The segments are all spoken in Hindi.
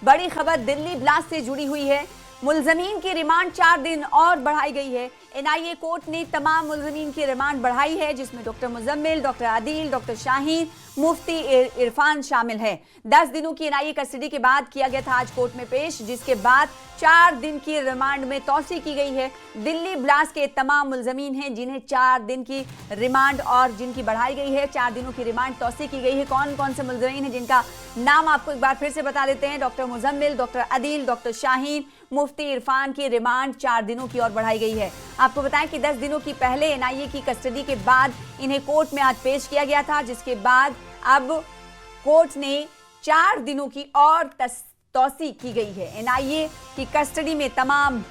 बड़ी खबर दिल्ली ब्लास्ट से जुड़ी हुई है। मुलजमीन की रिमांड 4 दिन और बढ़ाई गई है। एनआईए कोर्ट ने तमाम मुलजमीन की रिमांड बढ़ाई है, जिसमें doctor Muzammil, doctor Adil, doctor Shaheen, मुफ्ती इरफान शामिल है। 10 दिनों की एनआईए कस्टडी के बाद किया गया था आज कोर्ट में पेश, जिसके बाद 4 दिन की रिमांड में तौसी की गई है। दिल्ली ब्लास्ट के तमाम मुलजमीन हैं जिन्हें 4 दिन की रिमांड और जिनकी बढ़ाई गई है, 4 दिनों की रिमांड तौसी की गई है। कौन कौन से मुलजमीन हैं जिनका नाम आपको एक बार फिर से बता देते हैं। Doctor Muzammil, doctor Adil, doctor Shaheen, मुफ्ती इरफान की रिमांड 4 दिनों की और बढ़ाई गई है। आपको बताएं कि 10 दिनों की पहले एनआईए की कस्टडी के बाद इन्हें कोर्ट में आज पेश किया गया था, जिसके बाद अब कोर्ट ने 4 दिनों की और तौसी की गई है। एनआईए की कस्टडी में तमाम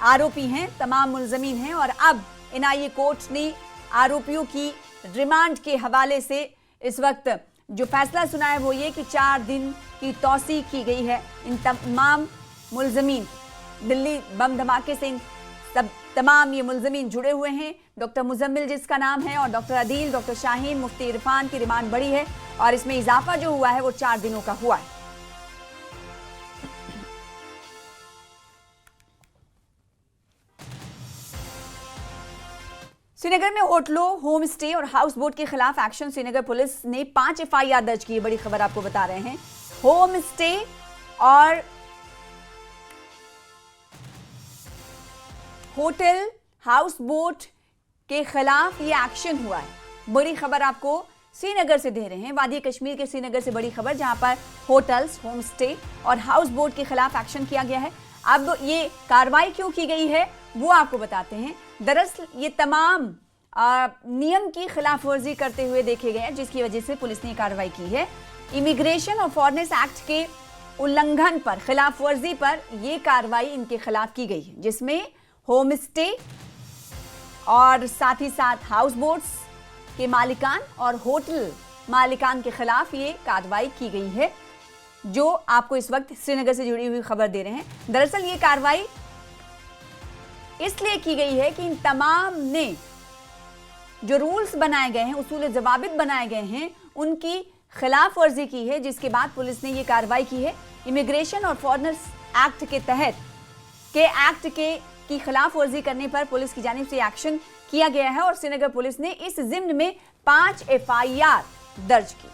आरोपी हैं, तमाम मुलजमीन हैं और अब एनआईए कोर्ट ने आरोपियों की रिमांड के हवाले से इस वक्त जो फैसला सुना है वो ये कि 4 दिन की तौसी की गई है। इन तमाम मुलजमीन दिल्ली बम धमाके से तमाम ये मुलजमीन जुड़े हुए हैं। डॉक्टर मुजम्मिल जिसका नाम है और डॉक्टर आदिल, डॉक्टर शाहीन, मुफ्ती इरफान की रिमांड बढ़ी है और इसमें इजाफा जो हुआ है वो 4 दिनों का हुआ है। श्रीनगर में होटलों, होम स्टे और हाउस बोट के खिलाफ एक्शन। श्रीनगर पुलिस ने 5 एफआईआर दर्ज की है। बड़ी खबर आपको बता रहे हैं। होम स्टे और होटल, हाउस बोट के खिलाफ ये एक्शन हुआ है। बड़ी खबर आपको श्रीनगर से दे रहे हैं, वादी कश्मीर के श्रीनगर से बड़ी खबर, जहां पर होटल्स, होम स्टे और हाउस बोट के खिलाफ एक्शन किया गया है। अब ये कार्रवाई क्यों की गई है वो आपको बताते हैं। दरअसल ये तमाम नियम की खिलाफ वर्जी करते हुए देखे गए हैं, जिसकी वजह से पुलिस ने कार्रवाई की है। इमिग्रेशन और फॉरेनर्स एक्ट के उल्लंघन पर, खिलाफ वर्जी पर यह कार्रवाई इनके खिलाफ की गई है, जिसमें होम स्टे और साथ ही साथ हाउस बोट्स के मालिकान और होटल मालिकान के खिलाफ ये कार्रवाई की गई है, जो आपको इस वक्त श्रीनगर से जुड़ी हुई खबर दे रहे हैं। दरअसल ये कार्रवाई इसलिए की गई है कि इन तमाम ने जो रूल्स बनाए गए हैं, उसूल जवाबित बनाए गए हैं, उनकी खिलाफ वर्जी की है, जिसके बाद पुलिस ने ये कार्रवाई की है। इमिग्रेशन और फॉरेनर्स एक्ट के तहत की खिलाफ वर्जी करने पर पुलिस की जानिब से एक्शन किया गया है और श्रीनगर पुलिस ने इस जिम्न में 5 एफआईआर दर्ज की।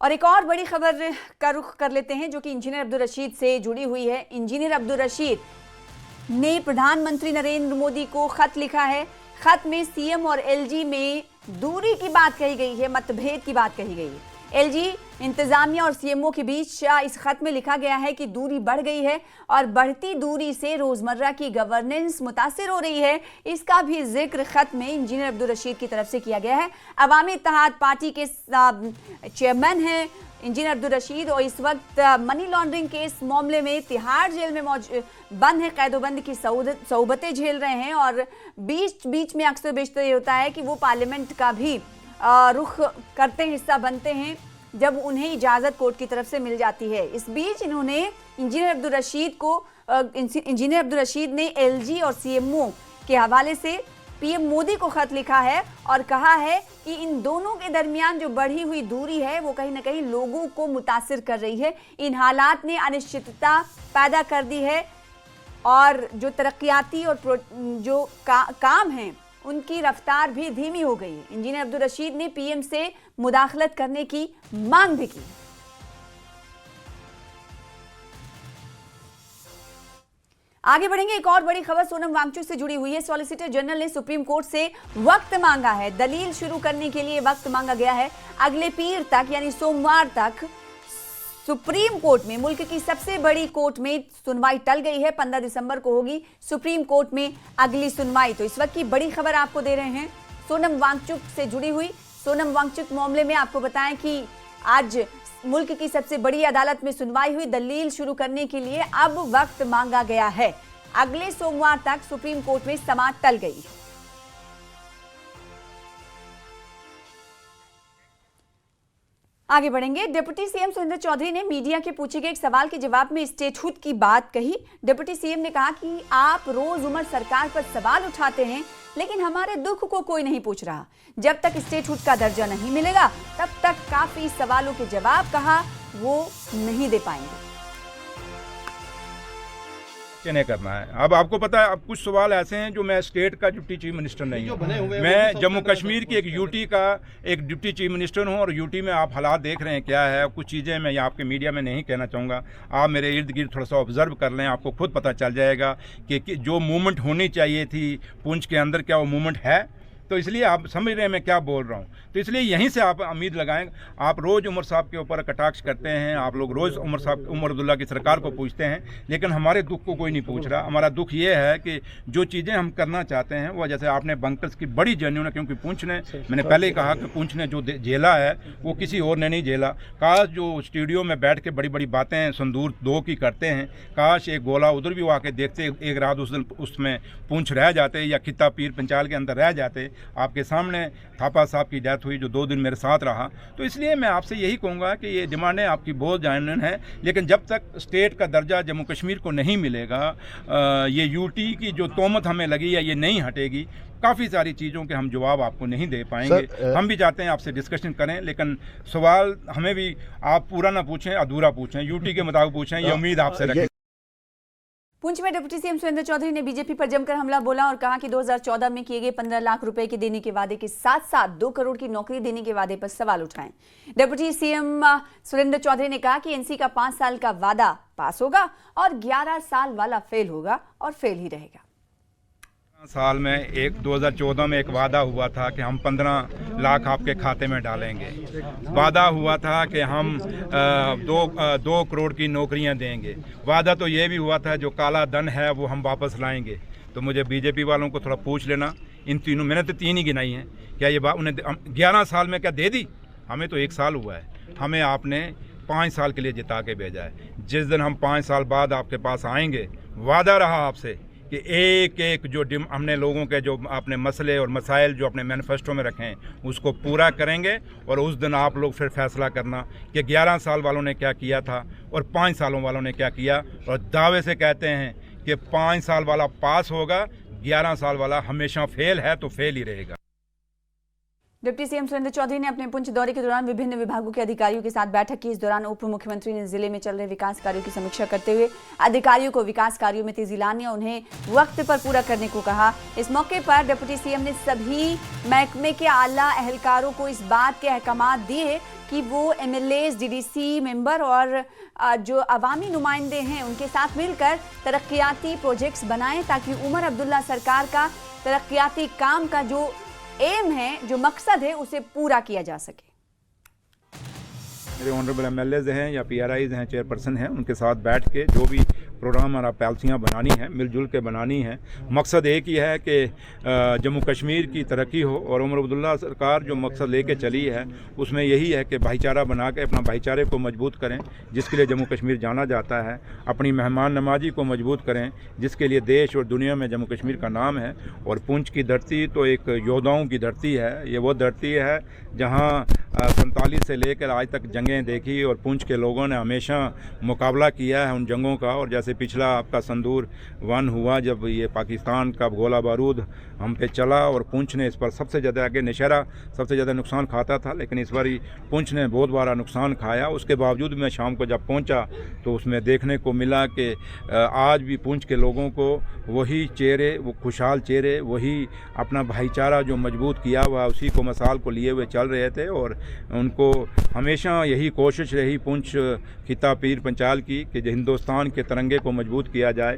और एक और बड़ी खबर का रुख कर लेते हैं, जो कि इंजीनियर अब्दुल रशीद से जुड़ी हुई है। इंजीनियर अब्दुल रशीद ने प्रधानमंत्री नरेंद्र मोदी को खत लिखा है। खत में सीएम और एलजी में दूरी की बात कही गई है, मतभेद की बात कही गई है। एलजी इंतजामिया और सीएमओ के बीच इस खत में लिखा गया है कि दूरी बढ़ गई है और बढ़ती दूरी से रोजमर्रा की गवर्नेंस मुतासिर हो रही है। इसका भी जिक्र खत में इंजीनियर अब्दुल रशीद की तरफ से किया गया है। अवामी इत्तेहाद पार्टी के चेयरमैन हैं इंजीनियर अब्दुल रशीद और इस वक्त मनी लॉन्ड्रिंग केस मामले में तिहाड़ जेल में बंद है, कैदोबंद की सौबतें झेल रहे हैं और बीच बीच में अक्सर बेशतर ये होता है कि वो पार्लियामेंट का भी रुख करते हैं, हिस्सा बनते हैं, जब उन्हें इजाज़त कोर्ट की तरफ से मिल जाती है। इस बीच इन्होंने इंजीनियर अब्दुल रशीद ने एलजी और सीएमओ के हवाले से पीएम मोदी को खत लिखा है और कहा है कि इन दोनों के दरमियान जो बढ़ी हुई दूरी है वो कहीं ना कहीं लोगों को मुतासिर कर रही है। इन हालात ने अनिश्चितता पैदा कर दी है और जो तरक्याती और जो काम हैं उनकी रफ्तार भी धीमी हो गई है। इंजीनियर अब्दुल रशीद ने पीएम से मुदाखलत करने की मांग भी की। आगे बढ़ेंगे। एक और बड़ी खबर सोनम वांगचुक से जुड़ी हुई है। सॉलिसिटर जनरल ने सुप्रीम कोर्ट से वक्त मांगा है। दलील शुरू करने के लिए वक्त मांगा गया है। अगले पीर तक यानी सोमवार तक सुप्रीम कोर्ट में, मुल्क की सबसे बड़ी कोर्ट में सुनवाई टल गई है। 15 दिसंबर को होगी सुप्रीम कोर्ट में अगली सुनवाई। तो इस वक्त की बड़ी खबर आपको दे रहे हैं सोनम वांगचुक से जुड़ी हुई। सोनम वांगचुक मामले में आपको बताएं कि आज मुल्क की सबसे बड़ी अदालत में सुनवाई हुई। दलील शुरू करने के लिए अब वक्त मांगा गया है। अगले सोमवार तक सुप्रीम कोर्ट में समाअत टल गई। आगे बढ़ेंगे। डिप्टी सीएम सुरेंद्र चौधरी ने मीडिया के पूछे गए एक सवाल के जवाब में स्टेटहुड की बात कही। डिप्टी सीएम ने कहा कि आप रोज उमर सरकार पर सवाल उठाते हैं, लेकिन हमारे दुख को कोई नहीं पूछ रहा। जब तक स्टेटहुड का दर्जा नहीं मिलेगा तब तक काफी सवालों के जवाब कहा वो नहीं दे पाएंगे। नहीं करना है। अब आपको पता है, अब कुछ सवाल ऐसे हैं जो मैं स्टेट का डिप्टी चीफ मिनिस्टर नहीं हूँ, मैं जम्मू कश्मीर की एक यूटी का एक डिप्टी चीफ मिनिस्टर हूँ। और यूटी में आप हालात देख रहे हैं क्या है। कुछ चीज़ें मैं आपके मीडिया में नहीं कहना चाहूँगा, आप मेरे इर्द गिर्द थोड़ा सा ऑब्जर्व कर लें, आपको खुद पता चल जाएगा कि जो मूवमेंट होनी चाहिए थी पुंछ के अंदर, क्या वो मूवमेंट है। तो इसलिए आप समझ रहे हैं मैं क्या बोल रहा हूँ। तो इसलिए यहीं से आप उम्मीद लगाएं। आप रोज़ उमर साहब के ऊपर कटाक्ष करते हैं, आप लोग रोज़ उमर अब्दुल्ला की सरकार को पूछते हैं, लेकिन हमारे दुख को कोई नहीं पूछ रहा। हमारा दुख ये है कि जो चीज़ें हम करना चाहते हैं वो, जैसे आपने बंकर्स की बड़ी जेन्युइन है, क्योंकि पुंछ ने, मैंने पहले ही कहा कि पुंछ ने जो झेला है वो किसी और ने नहीं झेला। काश जो स्टूडियो में बैठ के बड़ी बड़ी बातें संदूर 2 की करते हैं, काश एक गोला उधर भी वो आके देखते, एक रात उस दिन उसमें पुंछ रह जाते या खिता पीर पंचाल के अंदर रह जाते। आपके सामने थापा साहब की डेथ हुई जो 2 दिन मेरे साथ रहा। तो इसलिए मैं आपसे यही कहूँगा कि ये डिमांडें आपकी बहुत जेन्युइन है, लेकिन जब तक स्टेट का दर्जा जम्मू कश्मीर को नहीं मिलेगा, ये यूटी की जो तोहमत हमें लगी है ये नहीं हटेगी। काफ़ी सारी चीज़ों के हम जवाब आपको नहीं दे पाएंगे। हम भी चाहते हैं आपसे डिस्कशन करें, लेकिन सवाल हमें भी आप पूरा ना पूछें, अधूरा पूछें, यूटी के मुताबिक पूछें, ये उम्मीद आपसे रखें। पुंछ में डिप्टी सीएम सुरेंद्र चौधरी ने बीजेपी पर जमकर हमला बोला और कहा कि 2014 में किए गए 15 लाख रुपए के देने के वादे के साथ साथ 2 करोड़ की नौकरी देने के वादे पर सवाल उठाए। डिप्टी सीएम सुरेंद्र चौधरी ने कहा कि एनसी का 5 साल का वादा पास होगा और 11 साल वाला फेल होगा और फेल ही रहेगा। साल में 2014 में एक वादा हुआ था कि हम 15 लाख आपके खाते में डालेंगे। वादा हुआ था कि हम 2 करोड़ की नौकरियां देंगे। वादा तो ये भी हुआ था जो काला धन है वो हम वापस लाएंगे। तो मुझे बीजेपी वालों को थोड़ा पूछ लेना, इन तीनों, मैंने तो 3 ही गिनाई हैं, क्या ये बात उन्हें 11 साल में क्या दे दी? हमें तो 1 साल हुआ है, हमें आपने 5 साल के लिए जिता के भेजा है। जिस दिन हम 5 साल बाद आपके पास आएंगे, वादा रहा आपसे कि एक एक जो हमने लोगों के जो अपने मसले और मसाइल जो अपने मैनिफेस्टो में रखे हैं उसको पूरा करेंगे। और उस दिन आप लोग फिर फैसला करना कि 11 साल वालों ने क्या किया था और 5 सालों वालों ने क्या किया। और दावे से कहते हैं कि 5 साल वाला पास होगा, 11 साल वाला हमेशा फेल है तो फेल ही रहेगा। डिप्टी सीएम सुरेंद्र चौधरी ने अपने पुंछ दौरे के दौरान विभिन्न विभागों के अधिकारियों के साथ बैठक की। इस दौरान उप मुख्यमंत्री ने जिले में चल रहे विकास कार्यों की समीक्षा करते हुए अधिकारियों को विकास कार्यों में तेजी लाने और उन्हें वक्त पर पूरा करने को कहा। इस मौके पर डिप्टी सीएम ने सभी महकमे के आला एहलकारों को इस बात के अहकामात दिए कि वो एमएलएज, डीडीसी मेंबर और जो अवामी नुमाइंदे हैं उनके साथ मिलकर तरक्याती प्रोजेक्ट्स बनाएं, ताकि उमर अब्दुल्ला सरकार का तरक्याती काम का जो एम है, जो मकसद है, उसे पूरा किया जा सके। मेरे ऑनरेबल एमएलएज हैं या पीआरआईज हैं, चेयरपर्सन हैं, उनके साथ बैठ के जो भी प्रोग्राम और पॉलिसियाँ बनानी है मिलजुल के बनानी है। मकसद एक ही है कि जम्मू कश्मीर की तरक्की हो। और उमर अब्दुल्ला सरकार जो मकसद लेके चली है उसमें यही है कि भाईचारा बना के अपना भाईचारे को मजबूत करें, जिसके लिए जम्मू कश्मीर जाना जाता है। अपनी मेहमान नवाजी को मजबूत करें, जिसके लिए देश और दुनिया में जम्मू कश्मीर का नाम है। और पुंछ की धरती तो एक योद्धाओं की धरती है। ये वो धरती है जहाँ 47 से लेकर आज तक जंगें देखी और पुंछ के लोगों ने हमेशा मुकाबला किया है उन जंगों का। और जैसे पिछला आपका संदूर 1 हुआ, जब ये पाकिस्तान का गोला बारूद हम पे चला और पुंछ ने इस पर सबसे ज़्यादा, आगे नौशहरा सबसे ज़्यादा नुकसान खाता था, लेकिन इस बार पुंछ ने बहुत बड़ा नुकसान खाया। उसके बावजूद मैं शाम को जब पहुंचा तो उसमें देखने को मिला कि आज भी पुंछ के लोगों को वही चेहरे, वो खुशहाल चेहरे, वही अपना भाईचारा जो मजबूत किया हुआ उसी को मिसाल को लिए हुए चल रहे थे। और उनको हमेशा यही कोशिश रही पुंछ खिता पीर पंचाल की कि हिंदुस्तान के तिरंगे को मजबूत किया जाए।